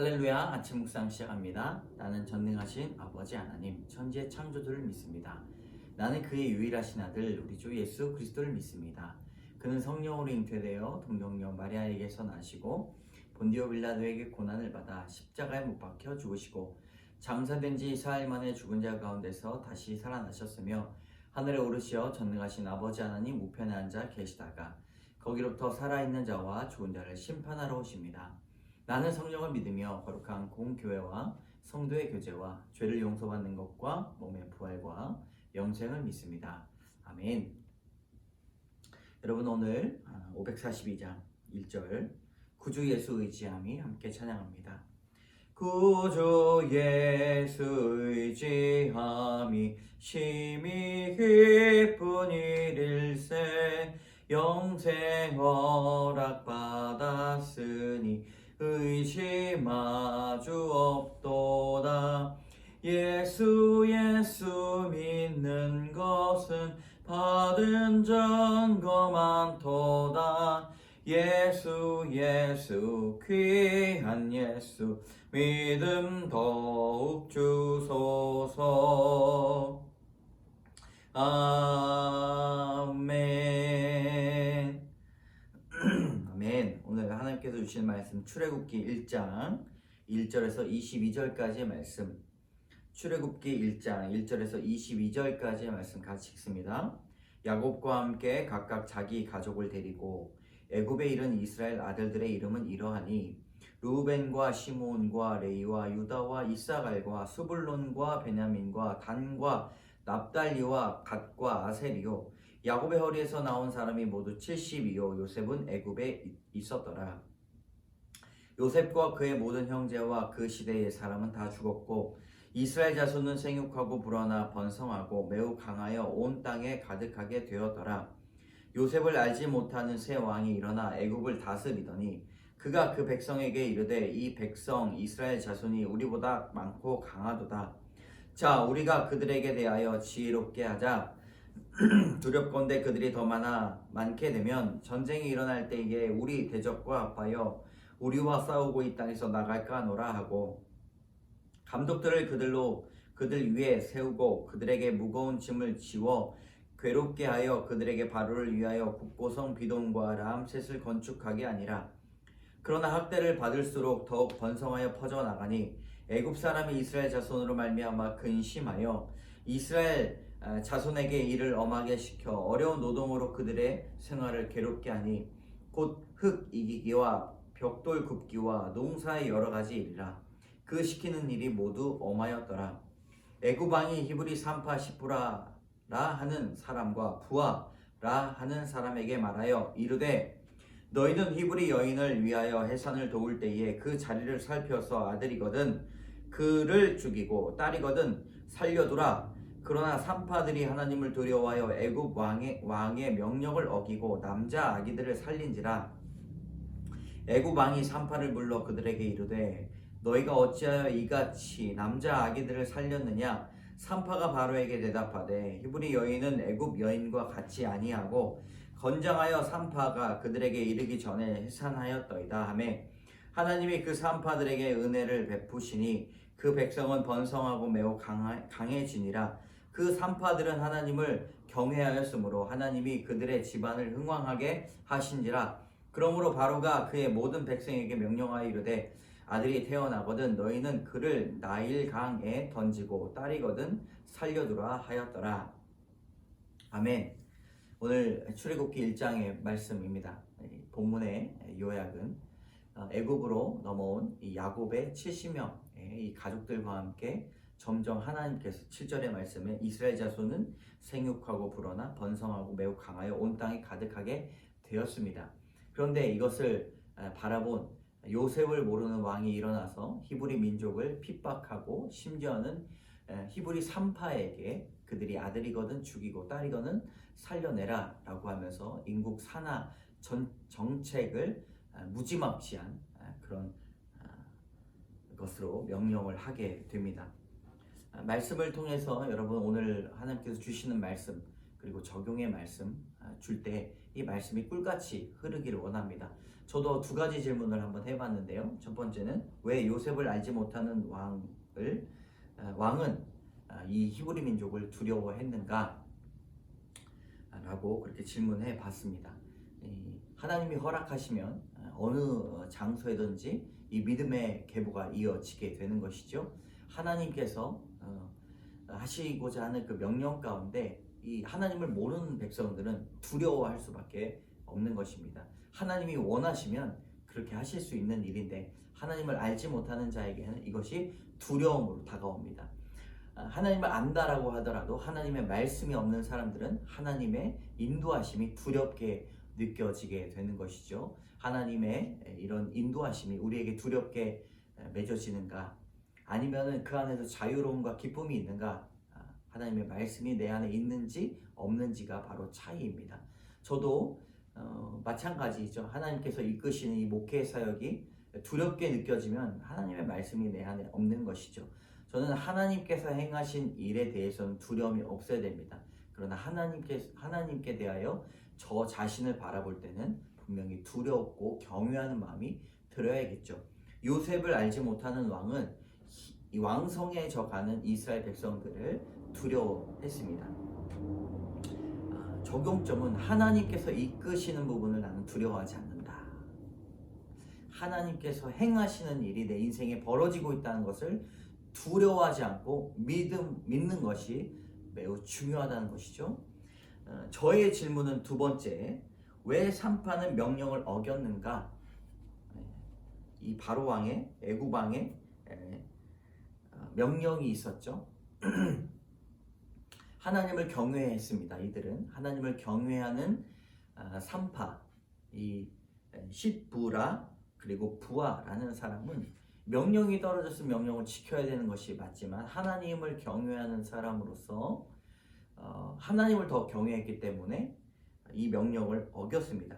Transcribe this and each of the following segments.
할렐루야. 아침 묵상 시작합니다. 나는 전능하신 아버지 하나님 천지의 창조주를 믿습니다. 나는 그의 유일하신 아들 우리 주 예수 그리스도를 믿습니다. 그는 성령으로 잉태되어 동정녀 마리아에게서 나시고 본디오 빌라도에게 고난을 받아 십자가에 못 박혀 죽으시고 장사된 지 4일 만에 죽은 자 가운데서 다시 살아나셨으며 하늘에 오르시어 전능하신 아버지 하나님 우편에 앉아 계시다가 거기로부터 살아있는 자와 죽은 자를 심판하러 오십니다. 나는 성령을 믿으며 거룩한 공교회와 성도의 교제와 죄를 용서받는 것과 몸의 부활과 영생을 믿습니다. 아멘. 여러분 오늘 542장 1절 구주 예수 의지함이 함께 찬양합니다. 구주 예수 의지함이 심히 기쁜 일일세 영생 허락받았으니 의심마주 없도다. 예수 믿는 것은 받은 증거 많도다. 예수 귀한 예수 믿음 더욱 주소서. 아멘. 아멘. 오늘 하나님께서 주신 말씀 출애굽기 1장 1절에서 22절까지의 말씀. 출애굽기 1장 1절에서 22절까지의 말씀 같이 읽습니다. 야곱과 함께 각각 자기 가족을 데리고 애굽에 이른 이스라엘 아들들의 이름은 이러하니 루벤과 시므온과 레위와 유다와 이사갈과 스불론과 베냐민과 단과 납달리와 갓과 아셀이요 야곱의 허리에서 나온 사람이 모두 70이요 요셉은 애굽에 있었더라. 요셉과 그의 모든 형제와 그 시대의 사람은 다 죽었고 이스라엘 자손은 생육하고 불어나 번성하고 매우 강하여 온 땅에 가득하게 되었더라. 요셉을 알지 못하는 새 왕이 일어나 애굽을 다스리더니 그가 그 백성에게 이르되 이 백성 이스라엘 자손이 우리보다 많고 강하도다. 자 우리가 그들에게 대하여 지혜롭게 하자. 두렵건대 그들이 더 많게 되면 전쟁이 일어날 때에 우리 대적과 합하여 우리와 싸우고 이 땅에서 나갈까 하노라 하고 감독들을 그들 위에 세우고 그들에게 무거운 짐을 지워 괴롭게 하여 그들에게 바로를 위하여 국고성 비돔과 람셋을 건축하게 아니라 그러나 학대를 받을수록 더욱 번성하여 퍼져나가니 애굽 사람이 이스라엘 자손으로 말미암아 근심하여 이스라엘 자손에게 일을 엄하게 시켜 어려운 노동으로 그들의 생활을 괴롭게 하니 곧 흙 이기기와 벽돌 굽기와 농사의 여러 가지 일이라. 그 시키는 일이 모두 엄하였더라. 애굽 왕이 히브리 산파 시푸라라 하는 사람과 부하라 하는 사람에게 말하여 이르되 너희는 히브리 여인을 위하여 해산을 도울 때에 그 자리를 살펴서 아들이거든 그를 죽이고 딸이거든 살려두라. 그러나 산파들이 하나님을 두려워하여 애굽 왕의 명령을 어기고 남자 아기들을 살린지라. 애굽 왕이 산파를 불러 그들에게 이르되 너희가 어찌하여 이같이 남자 아기들을 살렸느냐. 산파가 바로에게 대답하되 히브리 여인은 애굽 여인과 같이 아니하고 건장하여 산파가 그들에게 이르기 전에 해산하였더이다 하매 하나님이 그 산파들에게 은혜를 베푸시니 그 백성은 번성하고 매우 강해지니라. 그 산파들은 하나님을 경외하였으므로 하나님이 그들의 집안을 흥왕하게 하신지라. 그러므로 바로가 그의 모든 백성에게 명령하여 이르되 아들이 태어나거든 너희는 그를 나일강에 던지고 딸이거든 살려두라 하였더라. 아멘. 오늘 출애굽기 1장의 말씀입니다. 본문의 요약은 애굽으로 넘어온 이 야곱의 70명의 이 가족들과 함께 점점 하나님께서 7절의 말씀에 이스라엘 자손은 생육하고 불어나 번성하고 매우 강하여 온 땅에 가득하게 되었습니다. 그런데 이것을 바라본 요셉을 모르는 왕이 일어나서 히브리 민족을 핍박하고 심지어는 히브리 산파에게 그들이 아들이거든 죽이고 딸이거든 살려내라 라고 하면서 인국 산하 정책을 무지막지한 그런 것으로 명령을 하게 됩니다. 말씀을 통해서 여러분 오늘 하나님께서 주시는 말씀 그리고 적용의 말씀 줄 때 이 말씀이 꿀같이 흐르기를 원합니다. 저도 두 가지 질문을 한번 해봤는데요. 첫 번째는 왜 요셉을 알지 못하는 왕은 이 히브리 민족을 두려워했는가? 라고 그렇게 질문해 봤습니다. 하나님이 허락하시면 어느 장소에든지 이 믿음의 계보가 이어지게 되는 것이죠. 하나님께서 하시고자 하는 그 명령 가운데 이 하나님을 모르는 백성들은 두려워할 수밖에 없는 것입니다. 하나님이 원하시면 그렇게 하실 수 있는 일인데 하나님을 알지 못하는 자에게는 이것이 두려움으로 다가옵니다. 하나님을 안다라고 하더라도 하나님의 말씀이 없는 사람들은 하나님의 인도하심이 두렵게 느껴지게 되는 것이죠. 하나님의 이런 인도하심이 우리에게 두렵게 맺어지는가? 아니면은 그 안에서 자유로움과 기쁨이 있는가? 하나님의 말씀이 내 안에 있는지 없는지가 바로 차이입니다. 저도 마찬가지죠. 하나님께서 이끄시는 이 목회 사역이 두렵게 느껴지면 하나님의 말씀이 내 안에 없는 것이죠. 저는 하나님께서 행하신 일에 대해서는 두려움이 없어야 됩니다. 그러나 하나님께 대하여 저 자신을 바라볼 때는 분명히 두렵고 경외하는 마음이 들어야겠죠. 요셉을 알지 못하는 왕은 이 왕성에 져가는 이스라엘 백성들을 두려워했습니다. 적용점은 하나님께서 이끄시는 부분을 나는 두려워하지 않는다. 하나님께서 행하시는 일이 내 인생에 벌어지고 있다는 것을 두려워하지 않고 믿는 것이 매우 중요하다는 것이죠. 저의 질문은 두 번째, 왜 산파는 명령을 어겼는가? 이 바로 왕의 애굽 왕의 명령이 있었죠. 하나님을 경외했습니다. 이들은 하나님을 경외하는 산파, 이 쉿브라 그리고 부아라는 사람은 명령이 떨어졌으면 명령을 지켜야 되는 것이 맞지만 하나님을 경외하는 사람으로서 하나님을 더 경외했기 때문에 이 명령을 어겼습니다.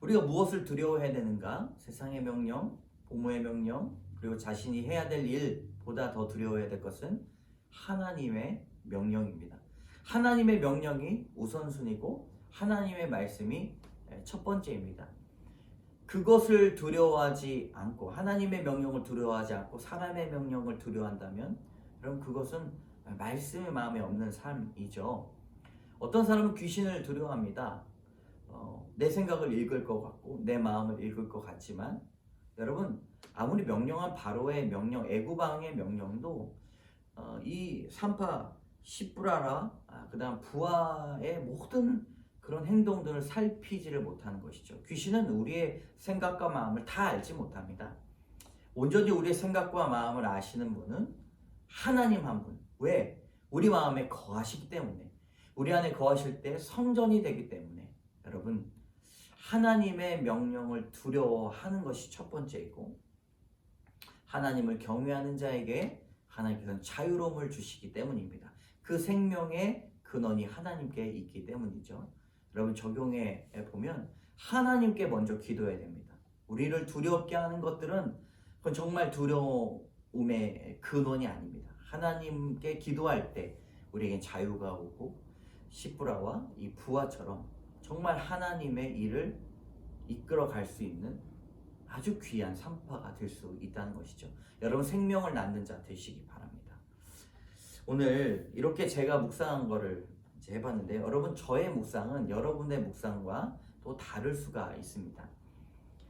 우리가 무엇을 두려워해야 되는가? 세상의 명령, 부모의 명령, 그리고 자신이 해야 될 일보다 더 두려워해야 될 것은 하나님의 명령입니다. 하나님의 명령이 우선순위고 하나님의 말씀이 첫 번째입니다. 그것을 두려워하지 않고 하나님의 명령을 두려워하지 않고 사람의 명령을 두려워한다면 그럼 그것은 말씀의 마음에 없는 삶이죠. 어떤 사람은 귀신을 두려워합니다. 내 생각을 읽을 것 같고 내 마음을 읽을 것 같지만 여러분 아무리 명령한 바로의 명령, 애굽 왕의 명령도 이 산파 시브라라 그 다음 부하의 모든 그런 행동들을 살피지를 못하는 것이죠. 귀신은 우리의 생각과 마음을 다 알지 못합니다. 온전히 우리의 생각과 마음을 아시는 분은 하나님 한 분. 왜? 우리 마음에 거하시기 때문에, 우리 안에 거하실 때 성전이 되기 때문에 여러분 하나님의 명령을 두려워하는 것이 첫 번째이고 하나님을 경외하는 자에게 하나님께서는 자유로움을 주시기 때문입니다. 그 생명의 근원이 하나님께 있기 때문이죠. 여러분 적용해 보면 하나님께 먼저 기도해야 됩니다. 우리를 두렵게 하는 것들은 그건 정말 두려움의 근원이 아닙니다. 하나님께 기도할 때 우리에겐 자유가 오고 시브라와 이 부하처럼 정말 하나님의 일을 이끌어 갈 수 있는 아주 귀한 산파가 될 수 있다는 것이죠. 여러분 생명을 낳는 자 되시기 바랍니다. 오늘 이렇게 제가 묵상한 거를 이제 해봤는데 여러분 저의 묵상은 여러분의 묵상과 또 다를 수가 있습니다.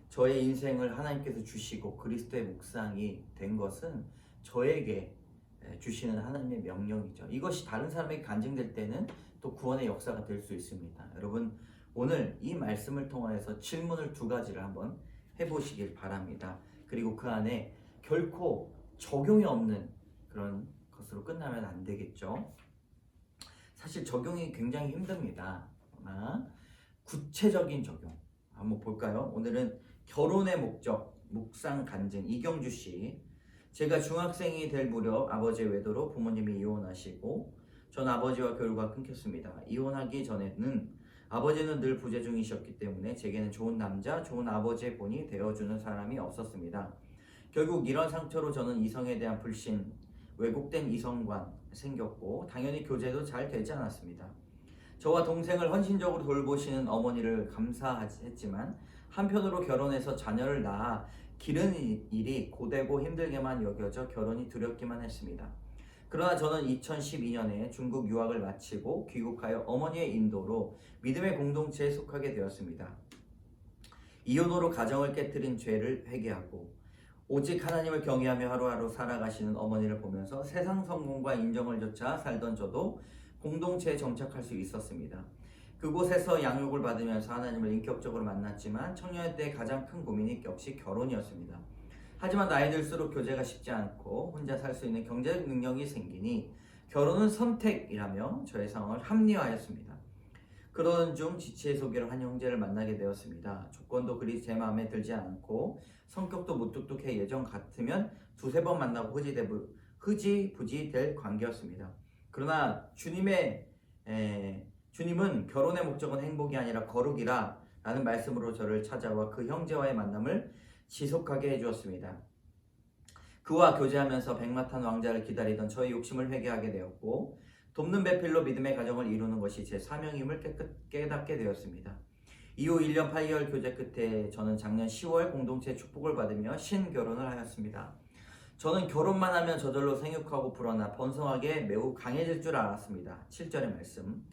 저의 인생을 하나님께서 주시고 그리스도의 묵상이 된 것은 저에게 주시는 하나님의 명령이죠. 이것이 다른 사람에게 간증될 때는 또 구원의 역사가 될 수 있습니다. 여러분 오늘 이 말씀을 통해서 질문을 두 가지를 한번 해보시길 바랍니다. 그리고 그 안에 결코 적용이 없는 그런 것으로 끝나면 안 되겠죠. 사실 적용이 굉장히 힘듭니다. 그러나 구체적인 적용 한번 볼까요? 오늘은 결혼의 목적, 묵상 간증 이경주 씨. 제가 중학생이 될 무렵 아버지의 외도로 부모님이 이혼하시고 전 아버지와 교류가 끊겼습니다. 이혼하기 전에는 아버지는 늘 부재 중이셨기 때문에 제게는 좋은 남자, 좋은 아버지의 본이 되어주는 사람이 없었습니다. 결국 이런 상처로 저는 이성에 대한 불신, 왜곡된 이성관 생겼고 당연히 교제도 잘 되지 않았습니다. 저와 동생을 헌신적으로 돌보시는 어머니를 감사했지만 한편으로 결혼해서 자녀를 낳아 기르는 일이 고되고 힘들게만 여겨져 결혼이 두렵기만 했습니다. 그러나 저는 2012년에 중국 유학을 마치고 귀국하여 어머니의 인도로 믿음의 공동체에 속하게 되었습니다. 이혼으로 가정을 깨뜨린 죄를 회개하고 오직 하나님을 경외하며 하루하루 살아가시는 어머니를 보면서 세상 성공과 인정을 좇아 살던 저도 공동체에 정착할 수 있었습니다. 그곳에서 양육을 받으면서 하나님을 인격적으로 만났지만 청년 때 가장 큰 고민이 역시 결혼이었습니다. 하지만 나이 들수록 교제가 쉽지 않고 혼자 살 수 있는 경제적 능력이 생기니 결혼은 선택이라며 저의 상황을 합리화하였습니다. 그러던 중 지체의 소개로 한 형제를 만나게 되었습니다. 조건도 그리 제 마음에 들지 않고 성격도 무뚝뚝해 예전 같으면 두세 번 만나고 흐지부지 될 관계였습니다. 그러나 주님은 결혼의 목적은 행복이 아니라 거룩이라 라는 말씀으로 저를 찾아와 그 형제와의 만남을 지속하게 해주었습니다. 그와 교제하면서 백마탄 왕자를 기다리던 저의 욕심을 회개하게 되었고 돕는 배필로 믿음의 가정을 이루는 것이 제 사명임을 깨닫게 되었습니다. 이후 1년 8개월 교제 끝에 저는 작년 10월 공동체 축복을 받으며 신결혼을 하였습니다. 저는 결혼만 하면 저절로 생육하고 불어나 번성하게 매우 강해질 줄 알았습니다. 7절의 말씀.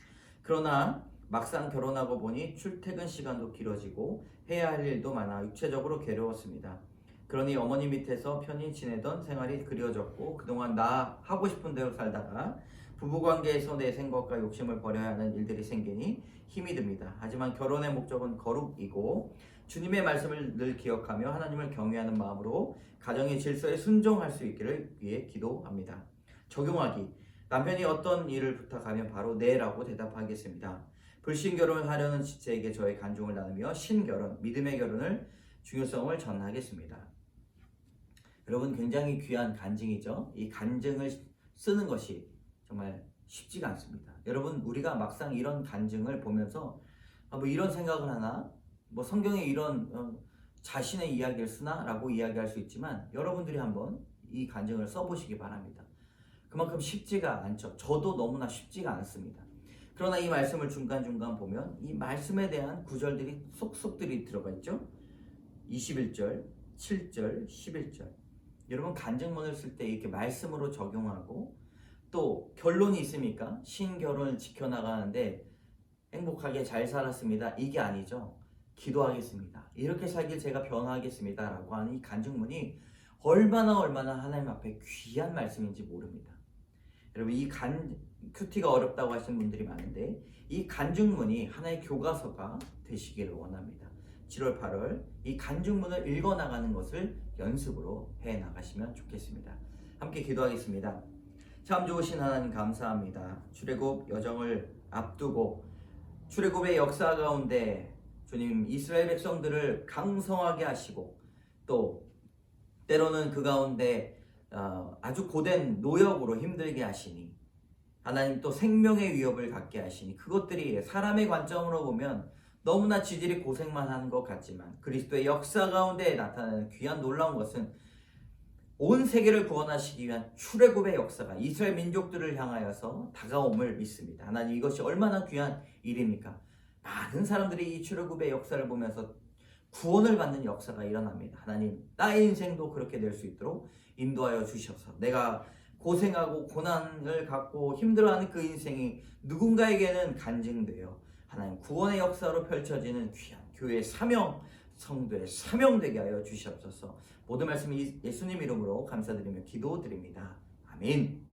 그러나 막상 결혼하고 보니 출퇴근 시간도 길어지고 해야 할 일도 많아 육체적으로 괴로웠습니다. 그러니 어머니 밑에서 편히 지내던 생활이 그리워졌고 그동안 나 하고 싶은 대로 살다가 부부관계에서 내 생각과 욕심을 버려야 하는 일들이 생기니 힘이 듭니다. 하지만 결혼의 목적은 거룩이고 주님의 말씀을 늘 기억하며 하나님을 경외하는 마음으로 가정의 질서에 순종할 수 있기를 위해 기도합니다. 적용하기. 남편이 어떤 일을 부탁하면 바로 네라고 대답하겠습니다. 불신결혼을 하려는 지체에게 저의 간증을 나누며 신결혼, 믿음의 결혼을 중요성을 전하겠습니다. 여러분 굉장히 귀한 간증이죠. 이 간증을 쓰는 것이 정말 쉽지가 않습니다. 여러분 우리가 막상 이런 간증을 보면서 뭐 이런 생각을 하나? 뭐 성경에 이런 자신의 이야기를 쓰나? 라고 이야기할 수 있지만 여러분들이 한번 이 간증을 써보시기 바랍니다. 그만큼 쉽지가 않죠. 저도 너무나 쉽지가 않습니다. 그러나 이 말씀을 중간중간 보면 이 말씀에 대한 구절들이 쏙쏙들이 들어가 있죠. 21절, 7절, 11절. 여러분 간증문을 쓸 때 이렇게 말씀으로 적용하고 또 결론이 있습니까? 신결혼을 지켜나가는데 행복하게 잘 살았습니다. 이게 아니죠. 기도하겠습니다. 이렇게 살길 제가 변화하겠습니다. 라고 하는 이 간증문이 얼마나 하나님 앞에 귀한 말씀인지 모릅니다. 여러분 이 큐티가 어렵다고 하시는 분들이 많은데 이 간증문이 하나의 교과서가 되시기를 원합니다. 7월 8월 이 간증문을 읽어나가는 것을 연습으로 해나가시면 좋겠습니다. 함께 기도하겠습니다. 참 좋으신 하나님 감사합니다. 출애굽 여정을 앞두고 출애굽의 역사 가운데 주님 이스라엘 백성들을 강성하게 하시고 또 때로는 그 가운데 아주 고된 노역으로 힘들게 하시니 하나님 또 생명의 위협을 갖게 하시니 그것들이 사람의 관점으로 보면 너무나 지질이 고생만 하는 것 같지만 그리스도의 역사 가운데 나타나는 귀한 놀라운 것은 온 세계를 구원하시기 위한 출애굽의 역사가 이스라엘 민족들을 향하여서 다가옴을 믿습니다. 하나님 이것이 얼마나 귀한 일입니까? 많은 사람들이 이 출애굽의 역사를 보면서 구원을 받는 역사가 일어납니다. 하나님 나의 인생도 그렇게 될 수 있도록 인도하여 주셔서 내가 고생하고 고난을 갖고 힘들어하는 그 인생이 누군가에게는 간증되어 하나님 구원의 역사로 펼쳐지는 귀한 교회의 사명, 성도의 사명 되게 하여 주시옵소서. 모든 말씀 예수님 이름으로 감사드리며 기도드립니다. 아멘.